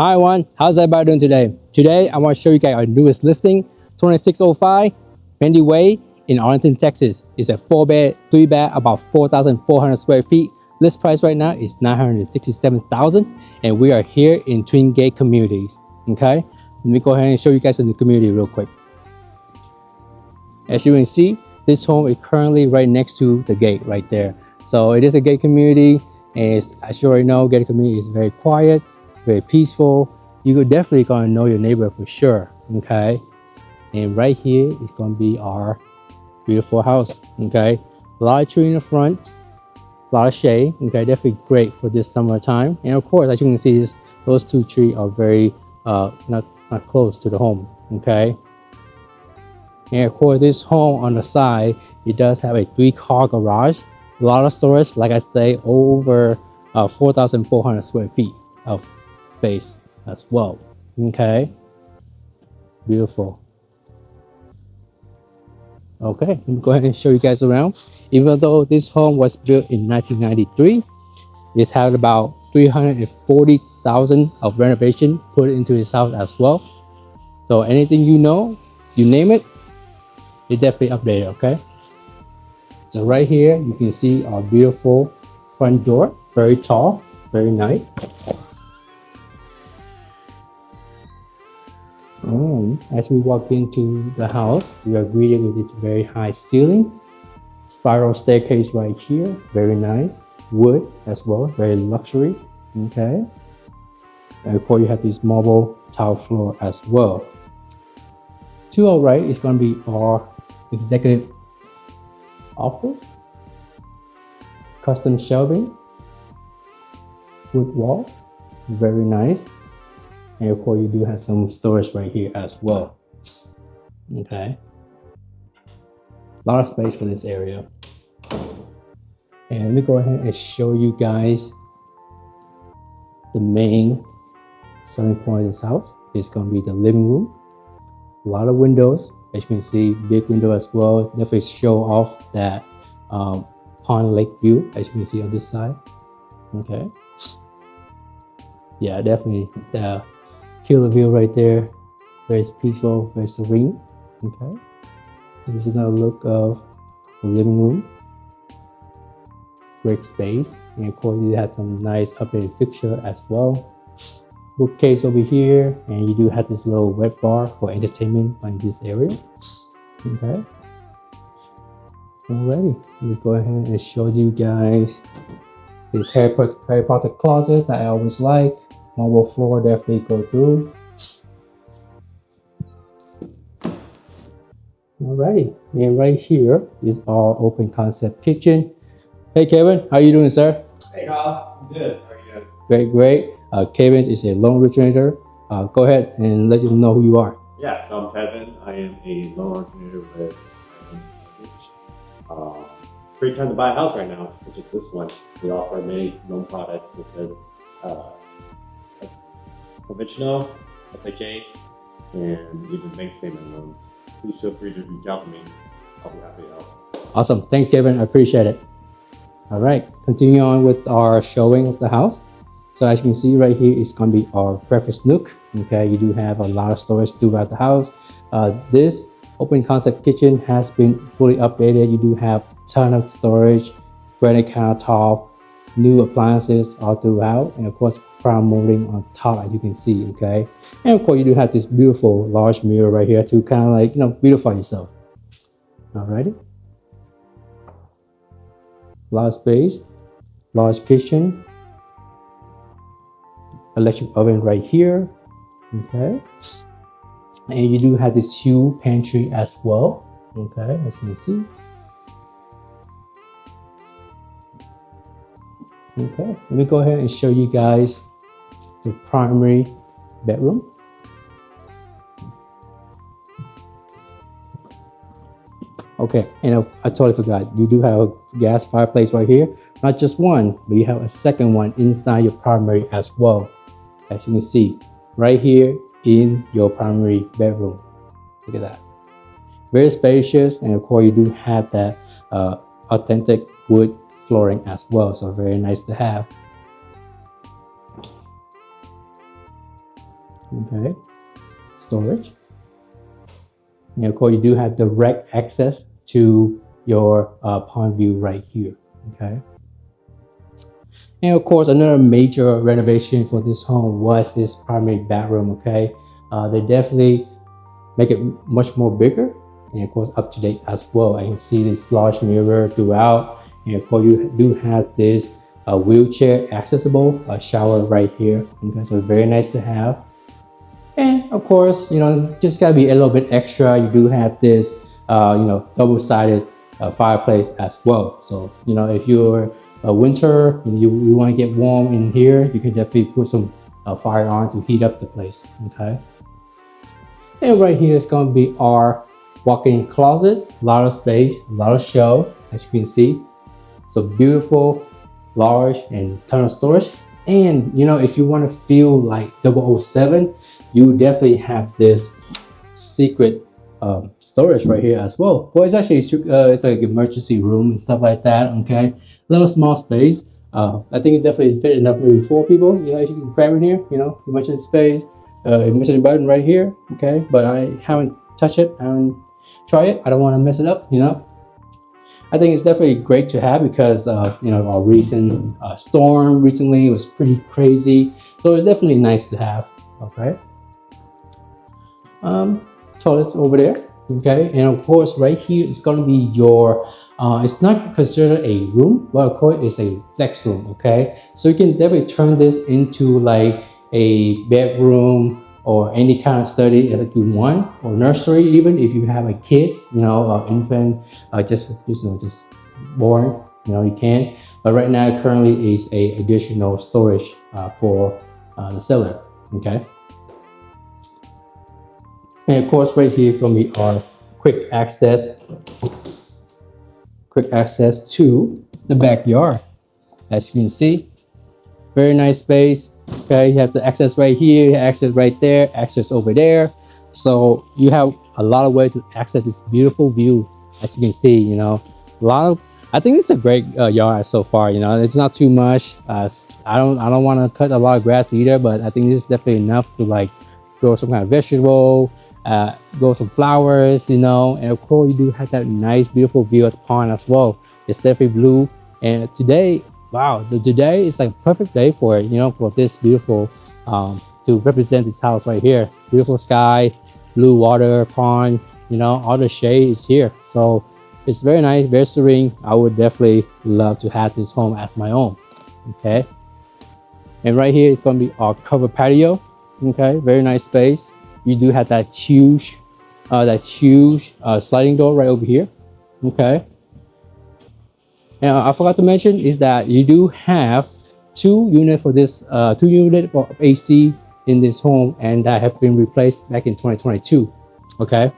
Hi everyone, how's everybody doing today? Today I want to show you guys our newest listing, 2605 Mandy Way in Arlington, Texas. It's a 4-bed, 3-bath, about 4,400 square feet. List price right now is $967,000, and we are here in Twin Gate Communities. Okay, let me go ahead and show you guys in the community real quick. As you can see, this home is currently right next to the gate right there. So it is a gate community, and as you already know, gated community is very quiet, very peaceful. You could definitely gonna know your neighbor for sure. Okay, and right here is gonna be our beautiful house. Okay, a lot of tree in the front, a lot of shade. Okay, definitely great for this summertime. And of course, as you can see, those two trees are very not close to the home. Okay, and of course, this home on the side, it does have a 3-car garage, a lot of storage. Like I say, over 4,400 square feet of space as well. Okay, beautiful. Okay, let me go ahead and show you guys around. Even though this home was built in 1993, it's had about 340,000 of renovation put into this house as well. So anything you know, you name it, it definitely updated. Okay, so right here you can see our beautiful front door, very tall, very nice. And as we walk into the house, we are greeted with its very high ceiling, spiral staircase right here, very nice, wood as well, very luxury. Okay, and of course you have this marble tile floor as well. To our right is going to be our executive office, custom shelving, wood wall, very nice. And of course, you do have some storage right here as well. Okay, a lot of space for this area. And let me go ahead and show you guys the main selling point of this house. It's going to be the living room. A lot of windows, as you can see, big window as well. Definitely show off that pond lake view, as you can see on this side. Okay, yeah, definitely the killer view right there, very peaceful, very serene. Okay, here's another look of the living room. Great space, and of course you have some nice updated fixture as well. Bookcase over here, and you do have this little wet bar for entertainment in this area. Okay, alrighty, let me go ahead and show you guys this Harry Potter closet that I always like. Marble floor, definitely go through. Alrighty, and right here is our open concept kitchen. Hey Kevin, how you doing, sir? Hey Kyle, I'm good. How are you doing? Great, great. Kevin is a loan originator. Go ahead and let them know who you are. Yeah, so I'm Kevin. I am a loan originator with it's a great time to buy a house right now, such as this one. We offer many loan products such as conventional, FHA, and even bank statement loans. Please feel free to reach out to me. I'll be happy to help. Awesome. Thanks, Kevin. I appreciate it. All right, continue on with our showing of the house. So as you can see right here, it's going to be our breakfast nook. Okay, you do have a lot of storage throughout the house. This open concept kitchen has been fully updated. You do have a ton of storage, granite countertop, new appliances all throughout, and of course crown molding on top, as you can see. Okay, and of course you do have this beautiful large mirror right here to kind of like, you know, beautify yourself. Alrighty, a lot of space, large kitchen, electric oven right here. Okay, and you do have this huge pantry as well. Okay, as you can see. Okay, let me go ahead and show you guys the primary bedroom. Okay, and I totally forgot, you do have a gas fireplace right here. Not just one, but you have a second one inside your primary as well. As you can see, right here in your primary bedroom. Look at that. Very spacious, and of course you do have that authentic wood flooring as well, so very nice to have. Okay, storage. And of course, you do have direct access to your pond view right here. Okay. And of course, another major renovation for this home was this primary bathroom. Okay, they definitely make it much more bigger and of course up to date as well. I can see this large mirror throughout, and of course you do have this wheelchair accessible shower right here. Okay, so very nice to have. And of course, just gotta be a little bit extra. You do have this, double-sided fireplace as well. So, if you're a winter and you want to get warm in here, you can definitely put some fire on to heat up the place. Okay. And right here is going to be our walk-in closet. A lot of space, a lot of shelves, as you can see. So beautiful, large, and ton of storage. And if you want to feel like 007, you definitely have this secret storage right here as well. Well, it's actually it's like emergency room and stuff like that. Okay, little small space. I think it definitely fit enough maybe 4 people. If you can cram in here, emergency space, emergency button right here. Okay, but I haven't touched it. I haven't tried it. I don't want to mess it up. I think it's definitely great to have because of our recent storm recently. It was pretty crazy, so it's definitely nice to have. Okay. Toilet over there. Okay, and of course right here is going to be your it's not considered a room, but of course it's a flex room. Okay, so you can definitely turn this into like a bedroom or any kind of study that you want, or nursery, even if you have a kid, infant, just born, you can. But right now currently is a additional storage for the seller. Okay. And of course, right here is going to be our quick access to the backyard. As you can see, very nice space. Okay, you have the access right here, access right there, access over there. So you have a lot of ways to access this beautiful view. As you can see, I think it's a great yard so far. It's not too much. I don't want to cut a lot of grass either, but I think this is definitely enough to like grow some kind of vegetable. Grow some flowers, and of course you do have that nice beautiful view of the pond as well. It's definitely blue, and today, wow, today is like a perfect day for it, for this beautiful to represent this house right here. Beautiful sky, blue water, pond, all the shade is here, so it's very nice, very serene. I would definitely love to have this home as my own. Okay, and right here is going to be our covered patio. Okay, very nice space. You do have that huge sliding door right over here. Okay. And I forgot to mention is that you do have 2 units for this, 2 units for AC in this home, and that have been replaced back in 2022. Okay.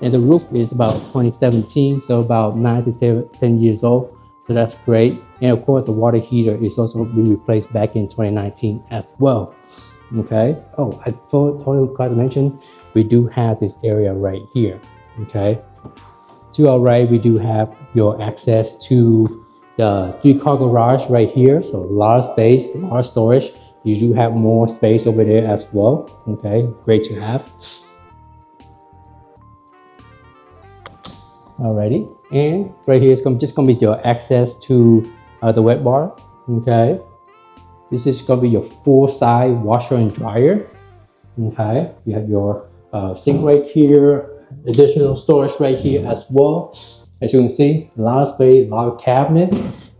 And the roof is about 2017, so about 9 to 10 years old. So that's great. And of course, the water heater is also been replaced back in 2019 as well. Okay. Oh, I totally forgot to mention, we do have this area right here. Okay. To our right, we do have your access to the 3-car garage right here. So a lot of space, a lot of storage. You do have more space over there as well. Okay. Great to have. Alrighty, and right here is just going to be your access to the wet bar. Okay, this is going to be your full-size washer and dryer. Okay, you have your sink right here, additional storage right here as well. As you can see, a lot of space, a lot of cabinet,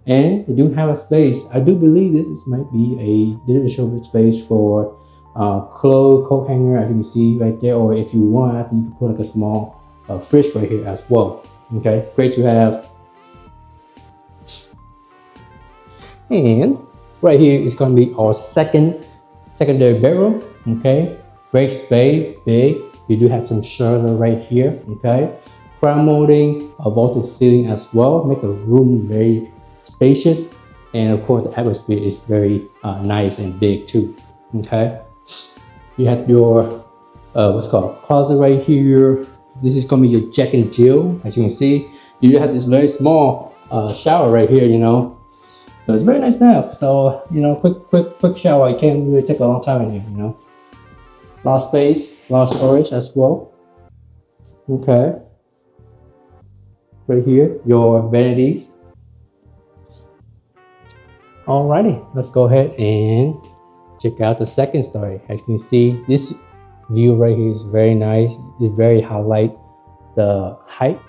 and you do have a space. I do believe this might be a additional space for coat hanger, as you can see right there, or if you want, you can put like a small fridge right here as well. Okay, great to have. And right here is going to be our secondary bedroom. Okay, great space, big. You do have some shutter right here. Okay, crown molding, vaulted ceiling as well, make the room very spacious, and of course the atmosphere is very nice and big too. Okay, you have your what's called closet right here. This is going to be your Jack and Jill. As you can see, you have this very small shower right here, So it's very nice to have. So, you know, quick shower. It can't really take a long time in here, you know. A lot of space, a lot of storage as well. Okay. Right here, your vanities. Alrighty, let's go ahead and check out the second story. As you can see, this view right here is very nice. It very highlight the height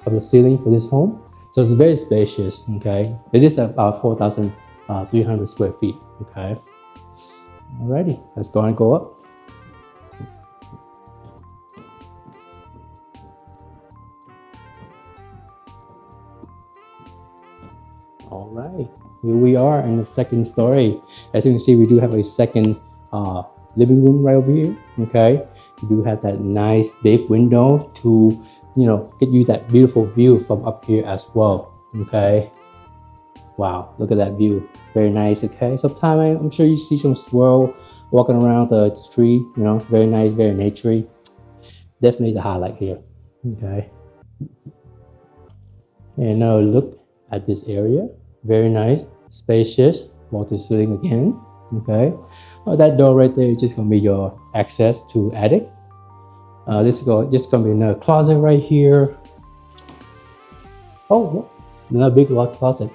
of the ceiling for this home. So it's very spacious, okay? It is about 4,300 square feet, okay? Alrighty, let's go and go up. All right, here we are in the second story. As you can see, we do have a second living room right over here, okay? You do have that nice big window to, you know, get you that beautiful view from up here as well, okay? Wow, look at that view. Very nice, okay? Sometimes I'm sure you see some squirrel walking around the tree, you know, very nice, very naturey. Definitely the highlight here, okay? And now look at this area. Very nice, spacious, vaulted ceiling again, okay? That door right there is just gonna be your access to attic. This is gonna be another closet right here. Oh, another big closet.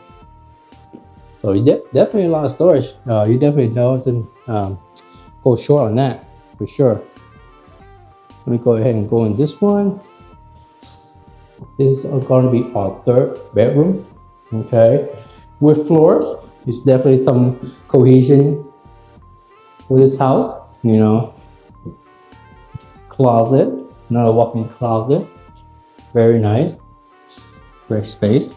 So definitely a lot of storage. You definitely don't go short on that for sure. Let me go ahead and go in this one. This is going to be our third bedroom, okay? With floors, it's definitely some cohesion with this house, you know. Closet, another walk-in closet, very nice, great space.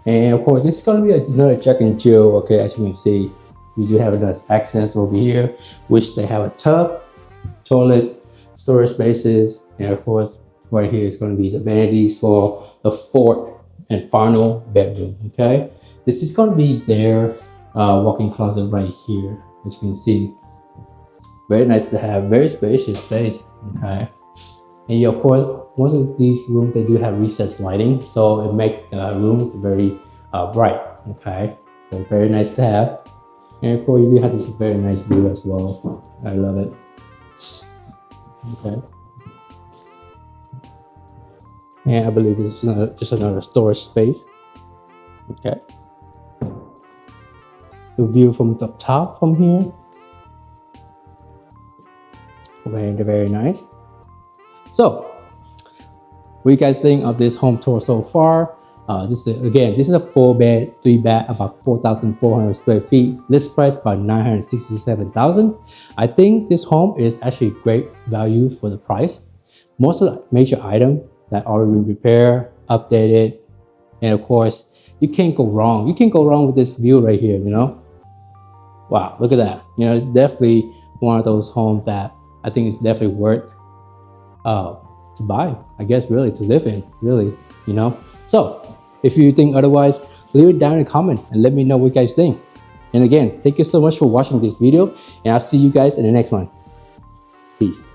And of course, this is going to be another check and chill, okay? As you can see, you do have enough access over here, which they have a tub, toilet, storage spaces, and of course, right here is going to be the vanities for the fourth and final bedroom, okay? This is going to be their walk-in closet right here, as you can see. Very nice to have, very spacious space, okay? And of course, most of these rooms, they do have recessed lighting, so it makes the rooms very bright, okay? So very nice to have. And of course, you do have this very nice view as well. I love it. Okay. And I believe this is just another storage space. Okay. The view from the top from here. Very nice. So, what do you guys think of this home tour so far? This is a 4-bed, 3-bath, about 4,400 square feet. List price about $967,000. I think this home is actually great value for the price. Most of the major items that already been repaired, updated, and of course, you can't go wrong. You can't go wrong with this view right here, you know? Wow, look at that. You know, it's definitely one of those homes that I think is definitely worth to buy, I guess, really, to live in, really, you know? So, if you think otherwise, leave it down in the comment and let me know what you guys think. And again, thank you so much for watching this video, and I'll see you guys in the next one. Peace.